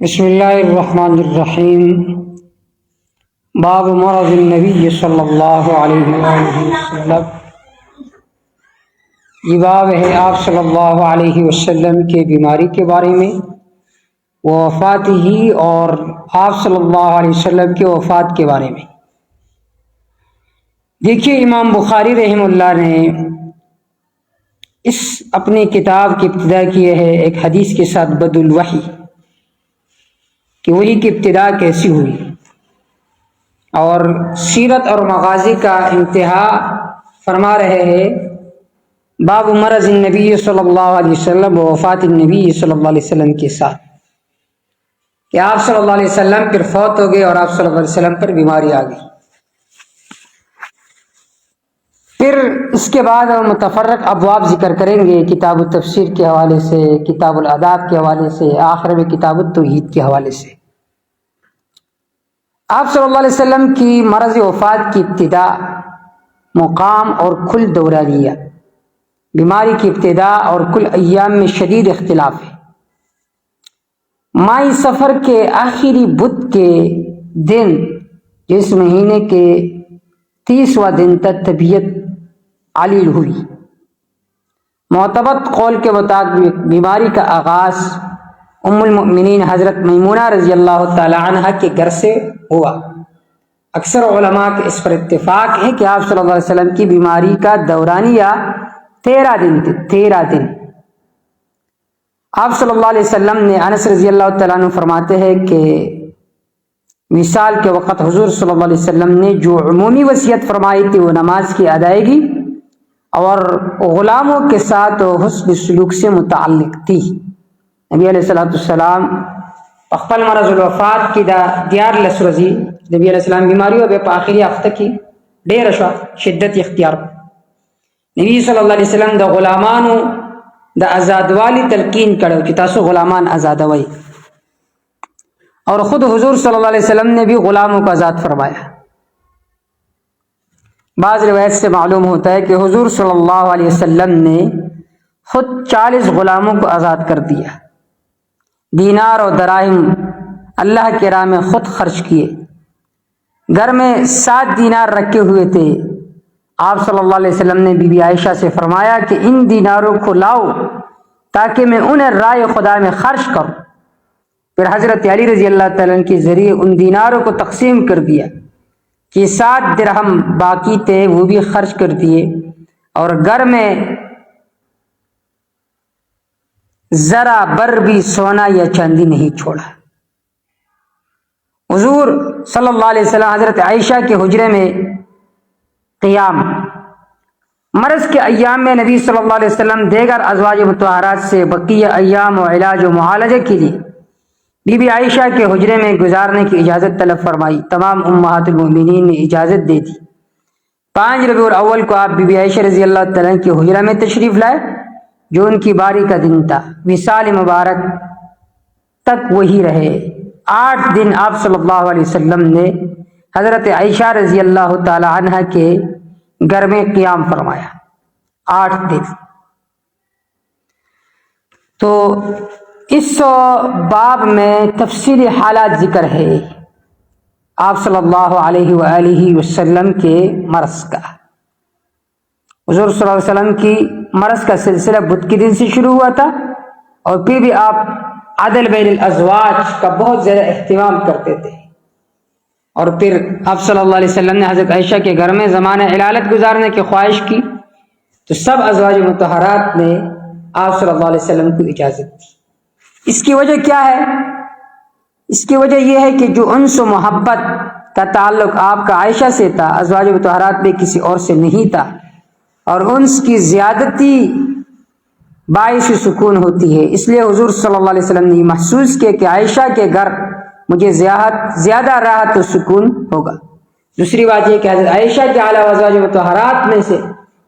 بسم اللہ الرحمن الرحیم۔ باب مرض النبی صلی اللہ علیہ وآلہ وسلم۔ یہ باب ہے آپ صلی اللہ علیہ وسلم کے بیماری کے بارے میں، وفات ہی اور آپ صلی اللہ علیہ وسلم کے وفات کے بارے میں۔ دیکھیے، امام بخاری رحمہ اللہ نے اس اپنی کتاب کی ابتدا کی ہے ایک حدیث کے ساتھ، بدء الوحی، کہ وحی کی ابتدا کیسی ہوئی، اور سیرت اور مغازی کا انتہا فرما رہے ہیں باب مرض النبی صلی اللہ علیہ وسلم و وفات النبی صلی اللہ علیہ وسلم کے ساتھ، کہ آپ صلی اللہ علیہ وسلم پھر فوت ہو گئے اور آپ صلی اللہ علیہ وسلم پر بیماری آ گئی۔ پھر اس کے بعد ہم متفرق ابواب ذکر کریں گے، کتاب التفسیر کے حوالے سے، کتاب الاداب کے حوالے سے، آخر میں کتاب التوحید کے حوالے سے۔ آپ صلی اللہ علیہ وسلم کی مرض وفات کی ابتدا، مقام اور کل دورانیہ، بیماری کی ابتدا اور کل ایام میں شدید اختلاف ہے۔ ماہ سفر کے آخری بدھ کے دن، جس مہینے کے 30واں دن تک طبیعت علیل ہوئی۔ معتبر قول کے مطابق بیماری کا آغاز ام المؤمنین حضرت میمونہ رضی اللہ تعالی عنہ کے گھر سے ہوا۔ اکثر علماء کے اس پر اتفاق ہے کہ آپ صلی اللہ علیہ وسلم کی بیماری کا دورانیہ 13 دن تھے۔ 13 دن آپ صلی اللہ علیہ وسلم نے، انس رضی اللہ تعالیٰ عنہ فرماتے ہیں کہ وصال کے وقت حضور صلی اللہ علیہ وسلم نے جو عمومی وصیت فرمائی تھی وہ نماز کی ادائیگی اور غلاموں کے ساتھ حسن سلوک سے متعلق تھی۔ نبی علیہ السلام اخفل مرض الوفات کی دیار لسرزی، نبی علیہ السلام بیماری بے آخری ہفتہ کی ډیر شو شدت اختیار۔ نبی صلی اللہ علیہ وسلم د غلامانو د آزادوالی تلقین کړو چې تاسو غلامان آزادوئ، اور خود حضور صلی اللہ علیہ وسلم نے بھی غلاموں کو آزاد فرمایا۔ بعض روایت سے معلوم ہوتا ہے کہ حضور صلی اللہ علیہ وسلم نے خود 40 غلاموں کو آزاد کر دیا۔ دینار اور دراہم اللہ کے راہ میں خود خرچ کیے۔ گھر میں 7 دینار رکھے ہوئے تھے۔ آپ صلی اللہ علیہ وسلم نے بی بی عائشہ سے فرمایا کہ ان دیناروں کو لاؤ تاکہ میں انہیں رائے خدا میں خرچ کروں۔ پھر حضرت علی رضی اللہ تعالیٰ عنہ کے ذریعے ان دیناروں کو تقسیم کر دیا کہ 7 درہم باقی تھے وہ بھی خرچ کر دیے، اور گھر میں ذرا بر بھی سونا یا چاندی نہیں چھوڑا۔ حضور صلی اللہ علیہ وسلم حضرت عائشہ کے حجرے میں قیام۔ مرض کے ایام میں نبی صلی اللہ علیہ وسلم دیگر ازواج مطہرات سے بقیہ ایام و علاج و معالجہ کے لیے بی بی عائشہ کے حجرے میں گزارنے کی اجازت طلب فرمائی۔ تمام امہات المؤمنین نے اجازت دے دی۔ 5 ربیع الاول کو آپ بی بی عائشہ رضی اللہ تعالیٰ کے حجرہ میں تشریف لائے، جو ان کی باری کا دن تھا۔ وصال مبارک تک وہی رہے۔ 8 دن آپ صلی اللہ علیہ وسلم نے حضرت عائشہ رضی اللہ تعالی عنہ کے گھر میں قیام فرمایا۔ 8 دن۔ تو اس باب میں تفصیلی حالات ذکر ہے آپ صلی اللہ علیہ وآلہ وسلم کے مرض کا۔ حضور صلی اللہ علیہ وسلم کی مرض کا سلسلہ بدھ کے دن سے شروع ہوا تھا، اور پھر بھی آپ عدل بین الازواج کا بہت زیادہ اہتمام کرتے تھے، اور پھر آپ صلی اللہ علیہ وسلم نے حضرت عائشہ کے گھر میں زمانہ علالت گزارنے کی خواہش کی، تو سب ازواج مطہرات نے آپ صلی اللہ علیہ وسلم کو اجازت دی۔ اس کی وجہ کیا ہے؟ اس کی وجہ یہ ہے کہ جو انس و محبت کا تعلق آپ کا عائشہ سے تھا، ازواج مطہرات میں کسی اور سے نہیں تھا، اور انس کی زیادتی باعث سکون ہوتی ہے۔ اس لیے حضور صلی اللہ علیہ وسلم نے یہ محسوس کیا کہ عائشہ کے گھر مجھے زیادہ راحت و سکون ہوگا۔ دوسری بات یہ کہ حضرت عائشہ کے علاوہ ازواج مطہرات میں سے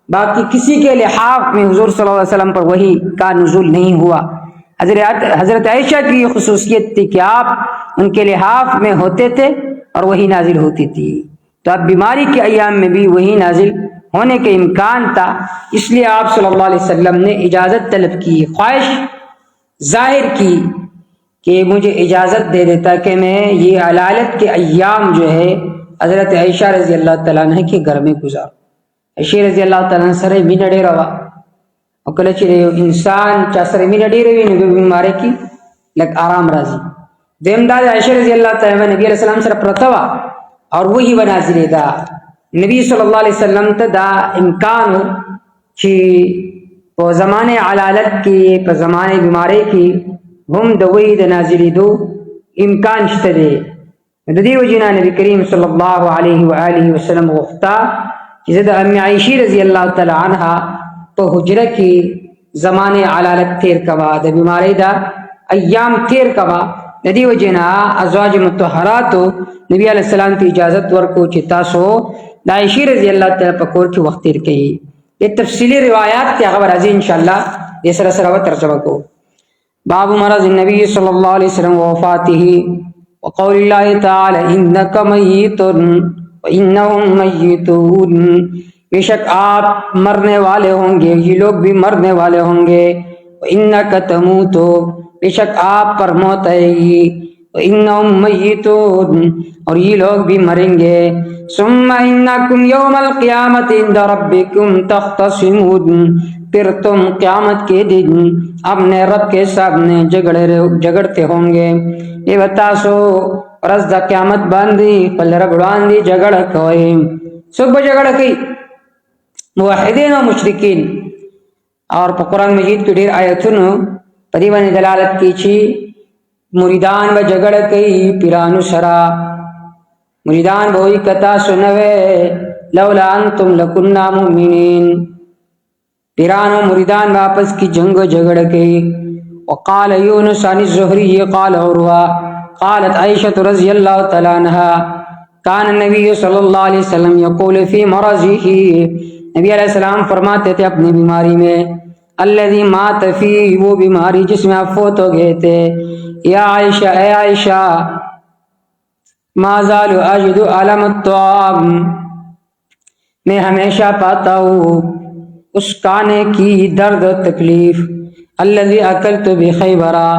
باقی کسی کے لحاف میں حضور صلی اللہ علیہ وسلم پر وحی کا نزول نہیں ہوا۔ حضرت عائشہ کی یہ خصوصیت تھی کہ آپ ان کے لحاف میں ہوتے تھے اور وحی نازل ہوتی تھی، تو اب بیماری کے ایام میں بھی وحی نازل ہونے کے امکان تھا، اس لیے آپ صلی اللہ علیہ وسلم نے اجازت طلب کی، خواہش ظاہر کی کہ مجھے اجازت دے دیتا کہ میں یہ علالت کے ایام جو ہے حضرت عائشہ رضی اللہ تعالیٰ عنہ کے گھر میں گزاروں. عائشہ رضی اللہ تعالیٰ عنہ سره مینه ډېره وه او کله چې یو انسان چا سره مینه ډېره وي نو بیماری کې لږ آرام راځي. دویم دا عائشہ رضی اللہ تعالیٰ عنہ نبی علیہ السلام سره پرته وه اور وحی ونازلېده. نبی صلی الله علیه وسلم ته دا امکان چې په زمانه علالت کې په زمانه بیماری کې هم د وحی د نازلېدو امکان شته دی. د دې وجې نبی کریم صلی الله علیه و آله وسلم غوښتا چې زه د ام عائشہ رضی الله تعالی عنها په حجره کې زمانه علالت تیر کوا، د بیماری دا ایام تیر کوا. د دې وجې نه ازواج مطهراتو نبی علیہ السلام ته اجازت ورکو چې تاسو د عائشہ رضی الله تعالی په کور کې وخت تیر کړئ. یہ تفصیلی روایات تے خبر راځي ان شاء الله یہ سره سره ترجمه کو. باب مرض النبی صلی اللہ علیہ وسلم وفاته وقول اللہ تعالی انک میت وانہم میتون. بے شک آپ مرنے والے ہوں گے، یہ لوگ بھی مرنے والے ہوں گے. وانک تموت، بے شک آپ پر موت آئے گی. وانہم میتون، اور یہ لوگ بھی مریں گے. ثم انکم یوم القیامت عند ربکم تختصمون، پھر تم قیامت کے دن اپنے رب کے سامنے جگڑتے ہوں گے. یہ بتاسو رز دا قیامت باندی پل رب باندی جگڑ کوئی سب جگڑ کئی موحدین و مشرکین. اور پا قرآن مجید کی ڈیر آیتونو پدیوانی دلالت کی چی مریدان با جگڑ کئی پیرانو سرا. مریدان بوئی کتا سنوے لولا انتم لکننا مؤمنین. پیرانو مریدان واپس کی جنگ جگڑ کئی. وقال یونس عن الزہری قال عروہ قالت عائشة رضی اللہ تعالی عنہ کان النبی صلی اللہ علیہ وسلم یقول فی مرضه، نبی علیہ السلام فرماتے تھے اپنی بیماری میں، الذی مات فی، وہ بیماری جس میں آپ فوت ہو گئے تھے، یا عائشہ اے عائشہ ما زال اجد علم الطعام، میں ہمیشہ پاتا ہوں اس کھانے کی درد و تکلیف، الذی اکلت بخیبرا،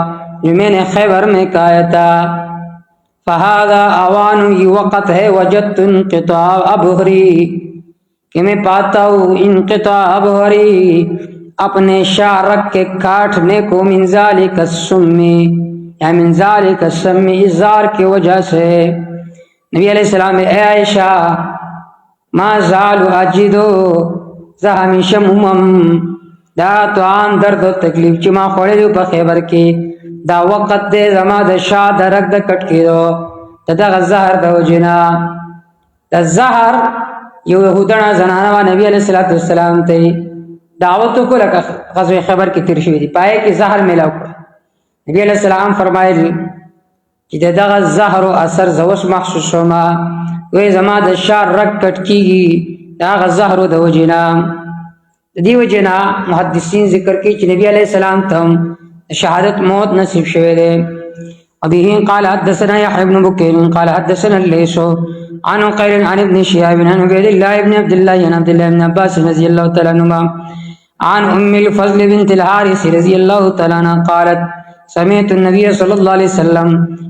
جو میں نے خیبر میں کھایا تھا. فہذا اوان، یہ وقت ہے، وجدت انقطاع ابہری، کہ میں پاتا ہوں انقطاع ابہری، اپنے شارک کے کاٹنے کو، من ذالک السم، یا من ذالک السم، ازار کی وجہ سے. نبی علیہ السلام اے عائشہ ما زال اجدو، زہ ہمیشہ ممم دا طعام درد و تکلیف چی ما خوڑے دیو پا خیبر کی، دا وقت دے زما دا شاہ دا رگ دا کٹ کی دو دا دا زہر دا وجنا. دا زہر یو یہودنا زنانوہ نبی علیہ السلام تے دعوتو کو لکا غزوی خیبر کی ترشوی دی پائے کی زہر ملاو کرا. نبی علیہ السلام فرمائے دی کہ دا دا زہر و اثر زوس محسوس ہوما، وی زما دا شاہ رگ کٹ کی گی دا زہر دا وجنا. دی وجنا محدثین ذکر کی کہ نبی علیہ السلام تم شہادت موت نصیب شوے دے. ابھی قال حدثنا یحیی بن بکیر قال حدثنا اللیث عن عقیل عن ابن شهاب عن عبید اللہ بن عبد اللہ عن عبد اللہ بن عباس رضی اللہ تعالی عنہما عن ام الفضل بنت الحارث رضی اللہ تعالی عنہ قالت سمعت النبی صلی اللہ علیہ وسلم،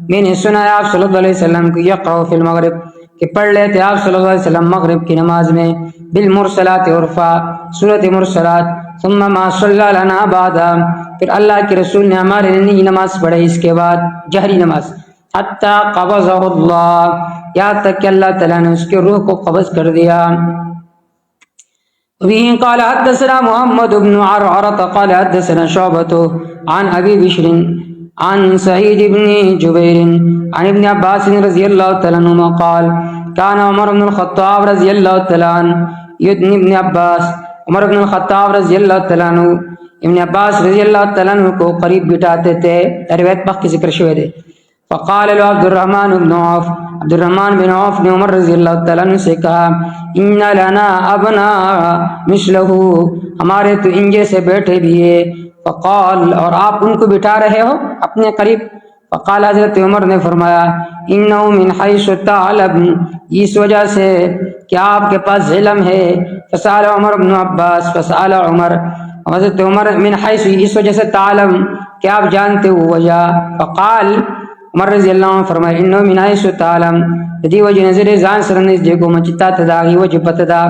میں نے سنا آپ صلی اللہ علیہ وسلم کو یقرأ فی المغرب، کہ پڑھ لیتے آپ صلی اللہ علیہ وسلم مغرب کی نماز میں بالمرسلات عرفا، سورۃ مرسلات، ثم ما صلی لنا بعدا، پھر اللہ کے رسول نے ہمارے لیے نماز پڑھی اس کے بعد جہری نماز، حتی قبضہ اللہ، یہاں تک کہ اللہ تعالیٰ نے اس کے روح کو قبض کر دیا. وبه قال حدثنا محمد بن عرعرة قال حدثنا شعبة عن ابي بشر عن سعيد بن جبير عن ابن عباس رضي الله تعالى عنهما قال كان عمر بن الخطاب رضي الله تعالى عنه يدني ابن عباس، عمر بن الخطاب رضی اللہ تعالیٰ عنہ ابن عباس رضی اللہ تعالیٰ عنہ کو قریب بٹھاتے تھے. روایت پاک کی ذکر شوئے دے. فقال له عبد الرحمن بن عوف، عبد الرحمن بن عوف نے عمر رضی اللہ تعالیٰ عنہ سے کہا ان لنا ابنا مثلہ، ہمارے تو ان جیسے بیٹھے بھی ہے. فقال، اور آپ ان کو بٹھا رہے ہو اپنے قریب. فقال، حضرت عمر نے فرمایا انہو من حیث تعلم، اس وجہ سے کہ آپ کے پاس علم ہے. فسأل عمر بن عباس، فسأل عمر، حضرت عمر من حیث اس وجہ سے تعلم کہ آپ جانتے ہو وجہ فقال عمر رضی اللہ عنہ فرمائے انہو من حیث تعلم دی وجہ نظر زان سرنیز دیکھو مچتا تداغی وجہ پتدا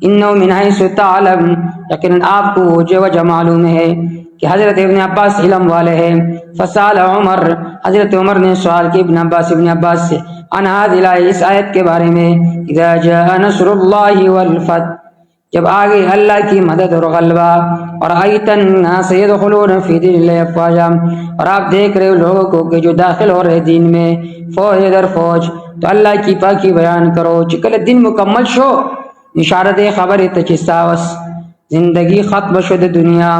انہو من حیث تعلم یقین آپ کو وجہ معلوم ہے کہ حضرت ابن عباس علم والے ہیں فسال عمر حضرت عمر نے سوال کی ابن عباس سے عن هذه اس آیت کے بارے میں اذا جاء نصر اللہ والفتح جب آگے اللہ کی مدد اور غلبہ اور آیت الناس يدخلون فی دین اللہ افواجا اور آپ دیکھ رہے ہو لوگوں کو کہ جو داخل ہو رہے دین میں فوج در فوج تو اللہ کی پاکی بیان کرو چکل دن مکمل شو اشارت خبر تچستاوس زندگی ختم شد دنیا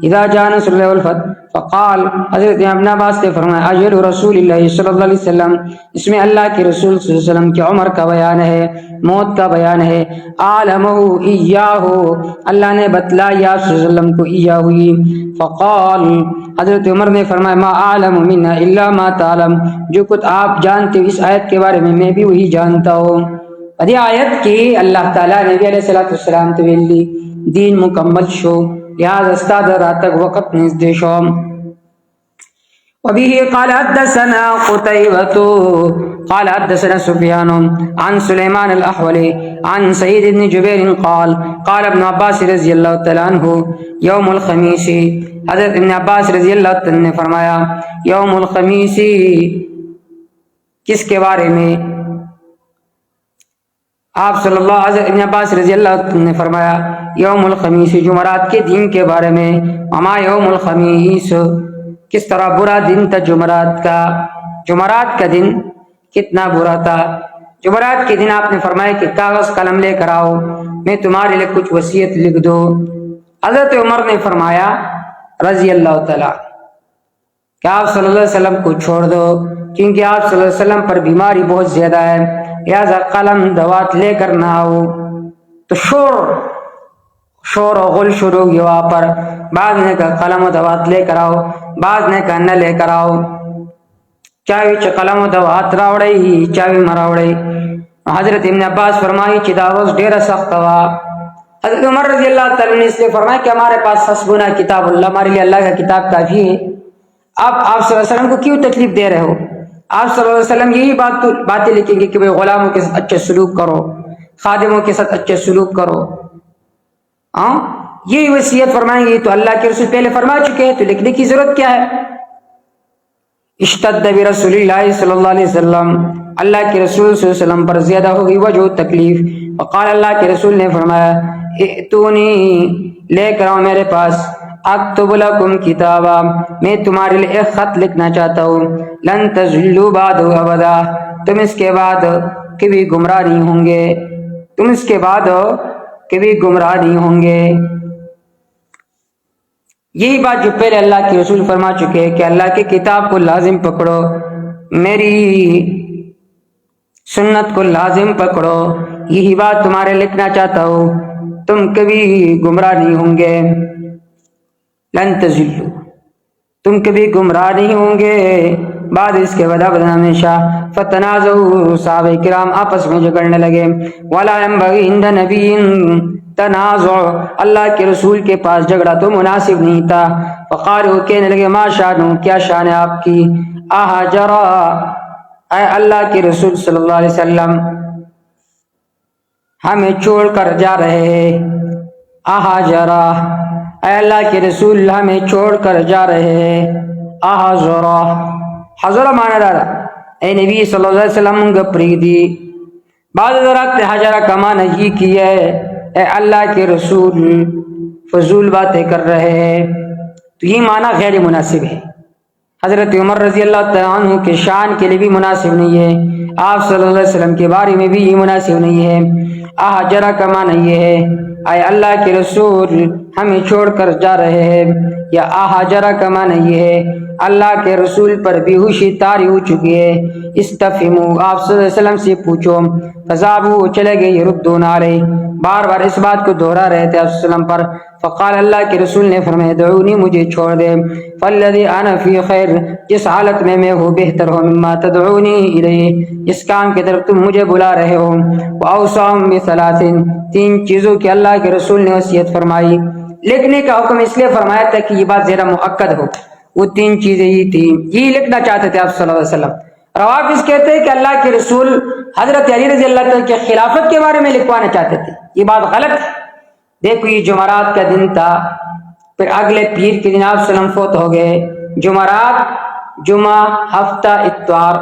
اذا جاء نصر اللہ والفتح فقال حضرت ابن عباس نے فرمایا اجل رسول اللہ صلی اللہ علیہ وسلم اس میں اللہ کے رسول صلی اللہ علیہ وسلم کی عمر کا بیان ہے موت کا بیان ہے عالمہ ایاہ اللہ نے بتلایا صلی اللہ علیہ وسلم کو ایاہ ہوئی فقال حضرت عمر نے فرمایا ما عالم منا الا ما تعلم جو کچھ آپ جانتے ہو اس آیت کے بارے میں بھی وہی جانتا ہوں یہ آیت کی اللہ تعالیٰ نبی علیہ السلام تویلی دین مکمل شو لہذا استاد راتک وقت نزدے شو وبه قال حدثنا قتيبة قال حدثنا سفيان عن سليمان الأحولي عن سعيد بن جبير قال قال ابن عباس رضي الله تعالى عنه يوم الخميس حضرت ابن عباس رضی اللہ تعالی نے فرمایا یوم الخمیس کس کے بارے میں آپ صلی اللہ حضرت ابن عباس رضی اللہ عنہ نے فرمایا یوم الخمیس جمعرات کے دن کے بارے میں وما یوم الخمیس کس طرح برا دن تھا جمعرات کا دن کتنا برا تھا جمعرات کے دن آپ نے فرمایا کہ کاغذ قلم لے کر آؤ میں تمہارے لیے کچھ وصیت لکھ دو حضرت عمر نے فرمایا رضی اللہ تعالی کہ آپ صلی اللہ علیہ وسلم کو چھوڑ دو کیونکہ آپ صلی اللہ علیہ وسلم پر بیماری بہت زیادہ ہے لہذا قلم دوات لے کر نہ آؤ تو شور و غل شروع ہوگی وہاں پر بعض نے کہا قلم و دوات لے کر آؤ بعض نے کہا نہ لے کر آؤ چاوی چا قلم و دوات راوڑی چاوی مراوڑی حضرت ابن عباس فرمائی چی داوز دیر سخت ہوا حضرت عمر رضی اللہ تعالیٰ نے اس لیے فرمایا کہ ہمارے پاس حسبنا کتاب اللہ ہمارے لیے اللہ کا کتاب کافی ہے اب آپ صلی اللہ علیہ وسلم کو کیوں تکلیف دے رہے ہو آپ صلی اللہ علیہ وسلم یہی باتیں لکھیں گے کہ بھئی غلاموں کے ساتھ اچھے سلوک کرو خادموں کے ساتھ اچھے سلوک کرو یہی وصیت فرمائیں گے تو اللہ کے رسول پہلے فرما چکے ہیں تو لکھنے کی ضرورت کیا ہے اشتد برسول اللہ صلی اللہ علیہ وسلم اللہ کے رسول صلی اللہ علیہ وسلم پر زیادہ ہوگی وجہ تکلیف وقال اللہ کے رسول نے فرمایا ائتونی لے کر آؤ میرے پاس اکتب لکم کتابا میں تمہارے لیے ایک خط لکھنا چاہتا ہوں لن تضلوا بعد ابدا تم اس کے بعد کبھی گمراہ نہیں ہوں گے یہی بات جو پہلے اللہ کے رسول فرما چکے کہ اللہ کی کتاب کو لازم پکڑو میری سنت کو لازم پکڑو یہی بات تمہارے لکھنا چاہتا ہوں تم کبھی گمراہ نہیں ہوں گے لن تضلوا تم کبھی گمراہ نہیں ہوں گے بعد اس کے بعد ہمیشہ فتنازعوا صحابہ کرام آپس میں جھگڑنے لگے ولا ينبغي عند نبی تنازع اللہ کے رسول کے پاس جھگڑا تو مناسب نہیں تھا فقالوا کہنے لگے ما شانو کیا شان ہے آپ کی اہجرا اے اللہ کے رسول صلی اللہ علیہ وسلم ہمیں چھوڑ کر جا رہے ہیں اہجرا اے اللہ کے رسول ہمیں چھوڑ کر جا رہے ہیں اہجرا حضرہ مانا دارا اے نبی صلی اللہ علیہ وسلم گپری دی بعض حضرات نے حجرہ کا معنی یہ کیا ہے اے اللہ کے رسول فضول باتیں کر رہے ہیں تو یہ معنی غیر مناسب ہے حضرت عمر رضی اللہ تعالیٰ عنہ کے شان کے لیے بھی مناسب نہیں ہے آپ صلی اللہ علیہ وسلم کے بارے میں بھی یہ مناسب نہیں ہے اہجرہ کا معنی یہ ہے اے اللہ کے رسول ہمیں چھوڑ کر جا رہے ہیں یا اہجرہ کا معنی یہ ہے اللہ کے رسول پر بیہوشی طاری ہو چکی ہے استفہموا آپ صلی اللہ علیہ وسلم سے پوچھو فذهبوا چلے گئے یردون علیہ بار بار اس بات کو دہرا رہے تھے آپ صلی اللہ علیہ وسلم پر فقال اللہ کے رسول نے فرمایا دعونی مجھے چھوڑ دے فالذی انا فی خیر جس حالت میں ہوں بہتر ہوں مما تدعونی الیہ جس کام کی طرف تم مجھے بلا رہے ہو واوصاهم بثلاث تین چیزوں کی اللہ کے رسول نے وصیت فرمائی لکھنے کا حکم اس لیے فرمایا تھا کہ یہ بات زیادہ مؤکد ہو. وہ 3 چیزیں یہ تھیں، یہی لکھنا چاہتے تھے آپ صلی اللہ علیہ وسلم. روافظ کہتے ہیں کہ اللہ کے رسول حضرت علی رضی اللہ تعالیٰ کے خلافت کے بارے میں لکھوانا چاہتے تھے. یہ بات غلط ہے. دیکھو یہ جمعرات کا دن تھا، پھر اگلے پیر کے دن آپ صلی اللہ علیہ وسلم فوت ہو گئے. جمعرات، جمعہ، ہفتہ، اتوار.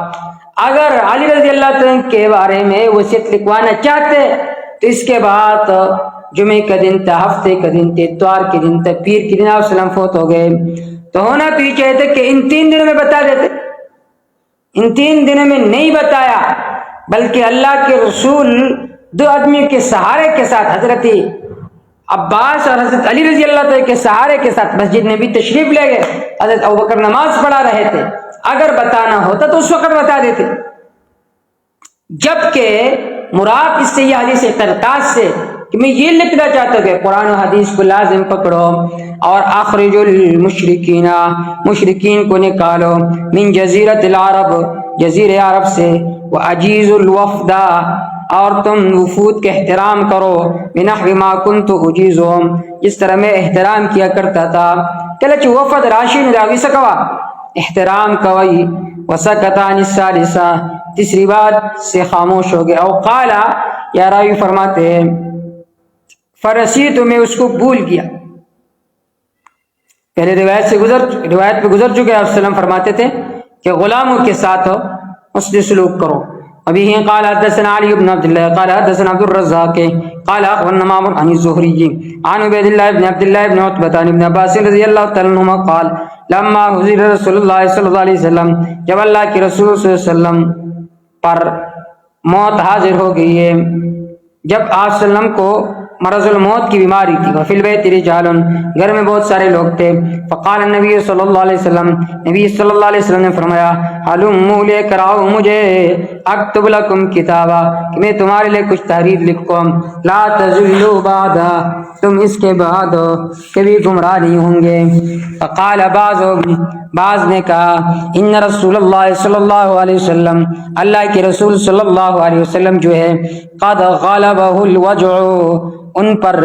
اگر علی رضی اللہ تعالیٰ کے بارے میں وصیت لکھوانا چاہتے تو اس کے بعد جمعے کا دن تھا، ہفتے کا دن تھا، اتوار کے دن تھا، پیر کے دن آپ صلی اللہ علیہ وسلم فوت ہو گئے. تو ہونا تو یہ چاہتے کہ ان 3 دنوں میں بتا دیتے. ان 3 دنوں میں نہیں بتایا، بلکہ اللہ کے رسول 2 آدمیوں کے سہارے کے ساتھ، حضرت عباس اور حضرت علی رضی اللہ تعالیٰ کے سہارے کے ساتھ مسجد میں بھی تشریف لے گئے. حضرت ابوبکر نماز پڑھا رہے تھے. اگر بتانا ہوتا تو اس وقت بتا دیتے. جبکہ مراد اس سے یہ حدیث ترکاز سے کہ میں یہ لکھنا چاہتا ہوں کہ قرآن و حدیث کو لازم پکڑو اور اخرج المشرکین، مشرکین کو نکالو، من جزیرۃ العرب، جزیر عرب سے، واجیز الوفد، اور تم وفود کے احترام کرو، بنحو ما کنت اجیزهم، جس طرح میں احترام کیا کرتا تھا. کلچ وفد راشین راوی سکوا احترام کوئی. وسکت عن الثالثہ، تیسری بات سے خاموش ہو گئے. او قالا، یا راوی فرماتے ہیں فرسیت، میں اس کو بھول گیا. پہلے روایت پہ گزر چکے. آپ وسلم فرماتے تھے کہ غلاموں کے ساتھ اس سے سلوک کرو. ابھی قال حدثنا علی بن عبد الله قال حدثنا عبد الرزاق قال اخبرنا معمر عن الزهري عن عبيد الله بن عبد الله بن عتبة عن ابن عباس رضي الله تعالى عنهما قال لما حضر رسول الله صلی اللہ علیہ وسلم، جب اللہ کے رسول صلی اللہ علیہ وسلم پر موت حاضر ہو گئی ہے، جب آپ صلی اللہ علیہ وسلم کو مرض الموت کی بیماری تھی، وفی البیت رجال، گھر میں بہت سارے لوگ تھے. فقال النبی صلی اللہ علیہ وسلم، نبی صلی اللہ علیہ وسلم نے فرمایا حلموا لے کر آؤ مجھے، اکتب لکم کتابا، کہ میں تمہارے لیے کچھ تحریر لکھوں، لا تضلوا بعدا، تم اس کے بعد کبھی گمراہ نہیں ہوں گے. فقال بعض نے کہا ان رسول اللہ صلی اللہ علیہ وسلم، اللہ کے رسول صلی اللہ علیہ وسلم جو ہے، قد غلبہ الوجع، ان پر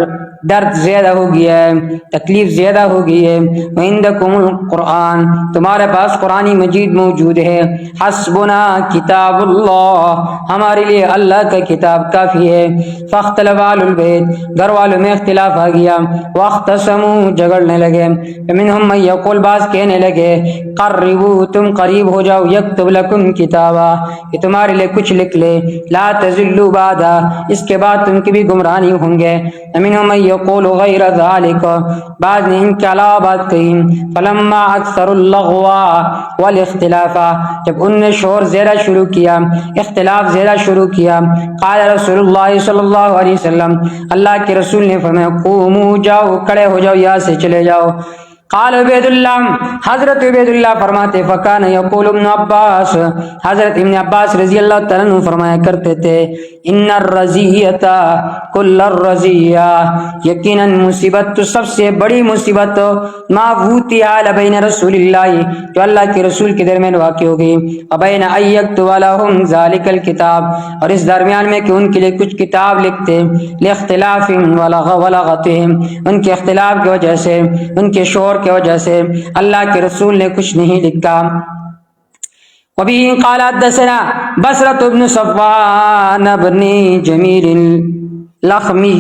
درد زیادہ ہو گیا ہے، تکلیف زیادہ ہو گئی ہے. وعندکم القرآن، تمہارے پاس قرآن مجید موجود ہے. حسبنا کتاب اللہ، ہمارے لیے اللہ کا کتاب کافی ہے. فاختلف اہل البیت، گھر والوں میں اختلاف آ گیا. واختصموا، جھگڑنے لگے. فمنہم من یقول، بعض کہنے لگے قربوا، تم قریب ہو جاؤ، یکتب لکم کتابا، کہ تمہارے لیے کچھ لکھ لے، لا تضلوا بعدا، اس کے بعد تم کبھی گمراہ نہیں ہوں گے. منہم من یقول غیر ذالک، بعض نے ان کے علاوہ بات کہی. فلما اکثر اللغو والاختلاف، جب ان نے شور زیادہ شروع کیا، اختلاف زیادہ شروع کیا، قال رسول اللہ صلی اللہ علیہ وسلم، اللہ کے رسول نے فرمایا قوموا، جاؤ، کھڑے ہو جاؤ، یہاں سے چلے جاؤ. قال عبید اللہ، حضرت عبید اللہ فرماتے فکان یقول ابن عباس، حضرت ابن عباس رضی اللہ تعالیٰ عنہ فرمایا کرتے تھے ان الرزیۃ کل الرزیہ، یقیناً مصیبت تو سب سے بڑی مصیبت ما وطئ بین رسول اللہ، جو اللہ کے رسول کے درمیان واقع ہو گئی، وبین ان یکتب لهم ذلک الکتاب، اور اس درمیان میں کہ ان کے لیے کچھ کتاب لکھتے، لاختلافهم ولغتهم، ان کے اختلاف کی وجہ سے، ان کے شور کی وجہ سے اللہ کے رسول نے کچھ نہیں لکھا. وبه قال حدثنا بصرة بن صفوان بن جميل اللخمي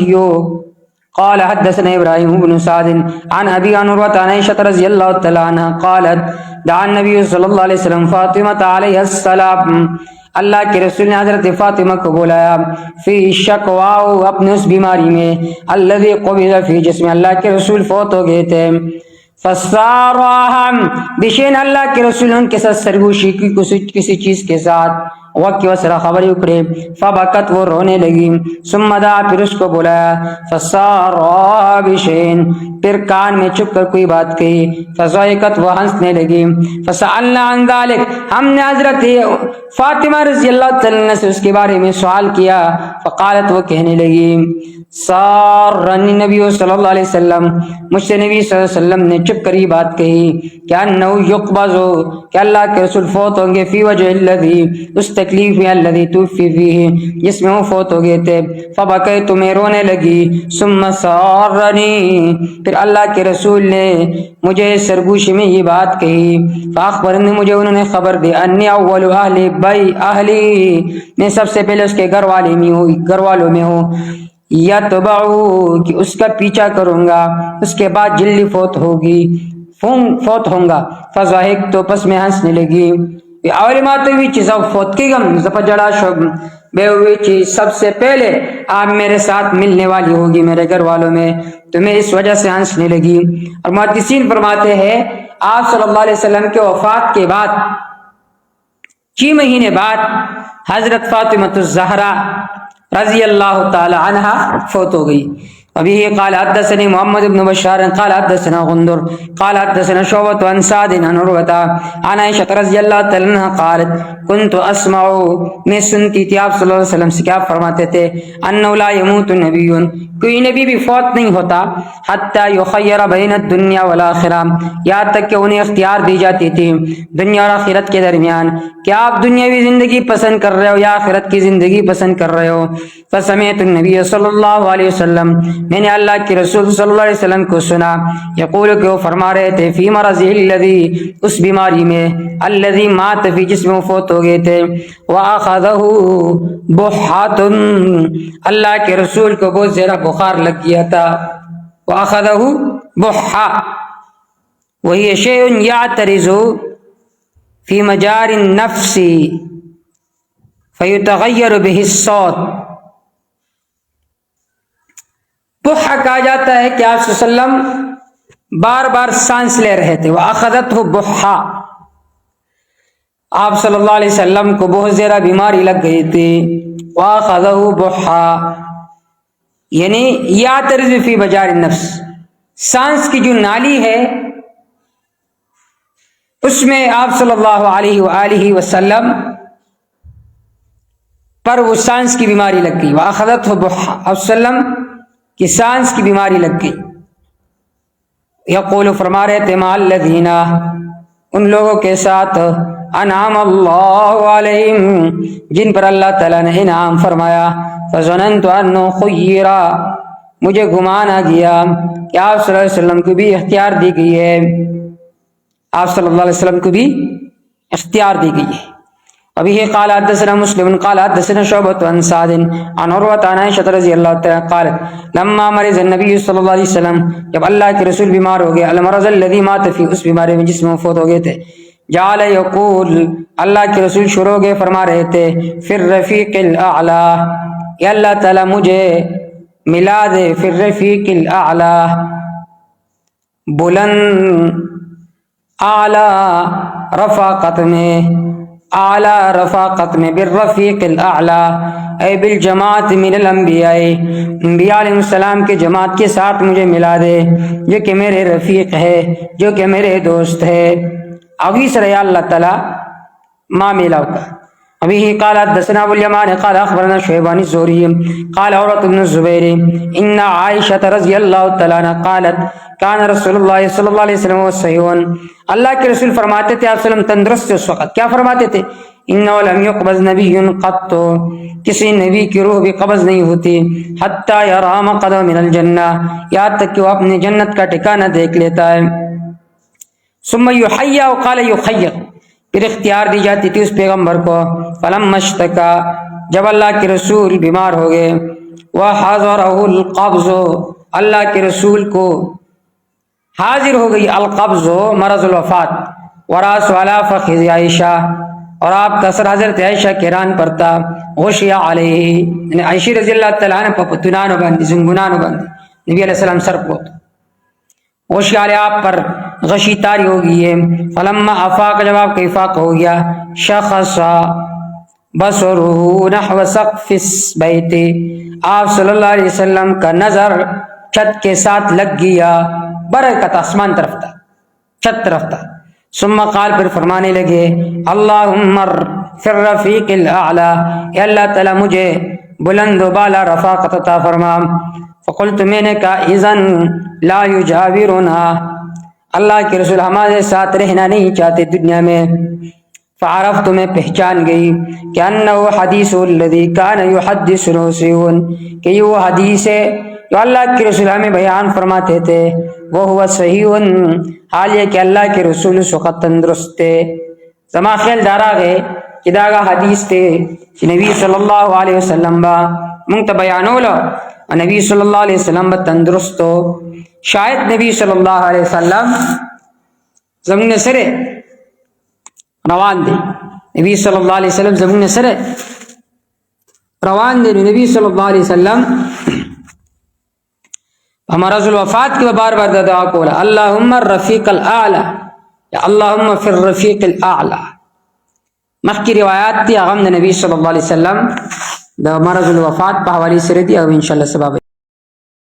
قال حدثنا ابراهيم بن سعد عن ابي عروة عن عائشة رضي الله تعالى عنها قالت دعا النبي صلى الله عليه وسلم فاطمة عليه السلام، اللہ کے رسول نے حضرت فاطمہ کو بلایا، فی شکواؤ، اپنے اس بیماری میں، الذی قبض فی جسم، اللہ کے رسول فوت ہو گئے تھے. فسارہم بشین، اللہ کے رسول ان کے ساتھ سرگوشی کی کسی چیز کے ساتھ، وقت کی وسرا خبری اکڑے، فبکت، وہ رونے لگی. ثم دعا، پھر اس کو بلایا، فسارہ بشین، پھر کان میں چپ کر کوئی بات کہی، فضحکت، وہ ہنسنے لگی. فسألنا عن ذلك، ہم نے حضرت فاطمہ رضی اللہ تعالیٰ عنہ سے اس کے بارے میں سوال کیا. فقالت، وہ کہنے لگی سارنی نبی صلی اللہ علیہ وسلم، مجھ سے نبی صلی اللہ علیہ وسلم نے چپ کر یہ بات کہی کہ انہو یقبض، کہ اللہ کے رسول فوت ہوں گے، فی وجہ الذی، اس تکلیف میں الذی توفی فیہ جس میں وہ فوت ہو گئے تھے، فبکیت میں رونے لگی، ثم سارنی پھر اللہ کے رسول نے مجھے سرگوشی میں یہ بات کہی، فاخبرنی مجھے انہوں نے خبر دی، انی اول اہلی میں سب سے پہلے اس کے گھر والوں میں ہوں، یتبعو کہ اس کا پیچھا کروں گا، اس کے بعد جلدی فوت ہوں گا، فضحک تو پس میں ہنسنے لگی، اولی ماتے ہوئی چیز اب فوت کی گم زپا جڑا شب بے ہوئی چیز سب سے پہلے آپ میرے ساتھ ملنے والی ہوگی میرے گھر والوں میں، تو میں اس وجہ سے ہنسنے لگی۔ اور محدثین فرماتے ہیں آپ صلی اللہ علیہ وسلم کے وفات کے بعد 6 مہینے بعد حضرت فاطمہ الزہرا رضی اللہ تعالی عنہ فوت ہو گئی۔ ابھی قال حدثني محمد بن بشار قال حدثنا غندر قال حدثنا شعبة عن سعد عن عروة عن عائشة رضی اللہ تعالی عنہ قالت كنت اسمع میں سنتی تھی آپ صلی اللہ علیہ وسلم سے کیا فرماتے تھے، انه لا يموت نبی کوئی نبی بھی فوت نہیں ہوتا، حتى يخير بين الدنيا والآخرة یہاں تک کہ انہیں اختیار دی جاتی تھی دنیا اور آخرت کے درمیان، کیا آپ دنیاوی زندگی پسند کر رہے ہو یا آخرت کی زندگی پسند کر رہے ہو۔ فسمعت النبی صلی اللہ علیہ وسلم میں نے اللہ کے رسول صلی اللہ علیہ وسلم کو سنا، یقول کہ وہ فرما رہے تھے، فی مرضہ الذی اس بیماری میں، الذی مات فی جس میں وہ فوت ہو گئے تھے، واخذہ بحات اللہ کے رسول کو بہت زیادہ بخار لگ گیا تھا، واخذہ بحا وہی شیء یعترض فی مجار النفس فیتغیر به الصوت۔ بحا کہا جاتا ہے کہ آپ صلی اللہ علیہ وسلم بار بار سانس لے رہے تھے، وَأَخَذَتْهُ بُحَّا آپ صلی اللہ علیہ وسلم کو بہت زیادہ بیماری لگ گئی تھی، وَأَخَذَهُ بُحَّا یعنی یعترض فی مجار النفس، سانس کی جو نالی ہے اس میں آپ صلی اللہ علیہ وآلہ وسلم پر وہ سانس کی بیماری لگ گئی، وَأَخَذَتْهُ بُحَّا آپ صلی اللہ علیہ وسلم کی سانس کی بیماری لگ گئی۔ یقول فرما رہے تھے مع الذین ان لوگوں کے ساتھ انعم اللہ علیہم جن پر اللہ تعالیٰ نے انعام فرمایا، فظننت انہ خیرا مجھے گمان آ گیا کہ آپ صلی اللہ علیہ وسلم کو بھی اختیار دی گئی ہے، آپ صلی اللہ علیہ وسلم کو بھی اختیار دی گئی ہے۔ ابھی قال حدثنا مسلم قال حدثنا شعبة عن سعد عن عروة عن عائشة رضی اللہ تعالی قالت لما مرض النبی صلی اللہ علیہ وسلم جب اللہ کے رسول بیمار ہو گئے، المرض الذي مات فيه اس بیماری میں جس میں فوت ہو گئے تھے، جعل یقول اللہ کے رسول شروع ہو گئے فرما رہے تھے فی الرفیق الاعلی یا اللہ تعالی مجھے ملا دے فی الرفیق الاعلی بلند اعلی رفاقت میں، اعلی رفاقت میں، بالرفیق الاعلی اے بالجماعت من الانبیاء انبیاء علیہ السلام کے جماعت کے ساتھ مجھے ملا دے، جو کہ میرے رفیق ہے، جو کہ میرے دوست ہے، ابھی سر یا اللہ تعالی ماں ملا ہوتا۔ ابھی قال حدثنا ابو الیمان قال اخبرنا شعیبان الزہری قال عروة بن الزبیر ان عائشة رضی اللہ تعالی عنہ قالت کان رسول اللہ صلی اللہ علیہ وسلم وصحیحون اللہ کے رسول فرماتے تھے آپ صلی اللہ علیہ وسلم تندرست اس وقت، کیا فرماتے تھے، انہ لم یقبض نبی قط کسی نبی کی روح بھی قبض نہیں ہوتی، حتی یرى مقعدہ من الجنہ یہاں تک کہ وہ اپنے جنت کا ٹھکانہ دیکھ لیتا ہے، ثم یحیی وقال یخیر پھر اختیار دی جاتی تھی اس پیغمبر کو، فلما اشتکا جب اللہ کے رسول بیمار ہو گئے، وحضرہ القبض اللہ کے رسول کو حاضر ہو گئی القبض مرض الوفات، وراس والا فخذ عائشہ اور آپ کا سر حضرت عائشہ کے ران پر تھا، غشی علیہ یعنی عائشہ رضی اللہ تعالیٰ عنہ پتنانو بندی زنگنانو بندی نبی علیہ السلام سر پوت غشی علیہ آپ پر غشی تاری ہو گئی ہے، فلما افاق جب آپ کا افاق ہو گیا، شخص بصرہ نحو سقف البیت آپ صلی اللہ علیہ وسلم کا نظر چھت کے ساتھ لگ گیا، برکت آسمان طرف تھا، چھت طرف تھا، ثم قال پھر فرمانے لگے اللہم فی الرفیق الاعلی اے اللہ تعالی مجھے بلند و بالا رفاقت عطا فرما، فقلت میں نے کہا اذن لا یجاورنا اللہ کے رسول ہمارے ساتھ رہنا نہیں چاہتے دنیا میں، فعرفت میں پہچان گئی کہ انه حدیث الذی کان یحدث رسول کہ یہ وہ حدیث ہے جو اللہ کے رسول ہمیں بیان فرماتے تھے، وہ ہوا صحیح حال یہ کہ اللہ کے رسول سخت تندرست تھے. زما خیال دارا گئے کہ داغا حدیث تے کہ نبی صلی اللہ علیہ وسلم با منت بیانولو اور نبی صلی اللہ علیہ وسلم با تندرست ہو. شاید نبی صلی اللہ علیہ وسلم زمین سرے روان دے، نبی صلی اللہ علیہ وسلم زمین سرے روان دے. نبی صلی اللہ علیہ وسلم ہمارا رسول وفات کے بار بار دعا کولا اللہم الرفیق الاعلی یا اللہم فی الرفیق الاعلی. مخ کی روایات تھی اغم نبی صلی اللہ علیہ وسلم دا ہمارا رسول وفات پہ حوالی سے رہتی، اب انشاءاللہ سبب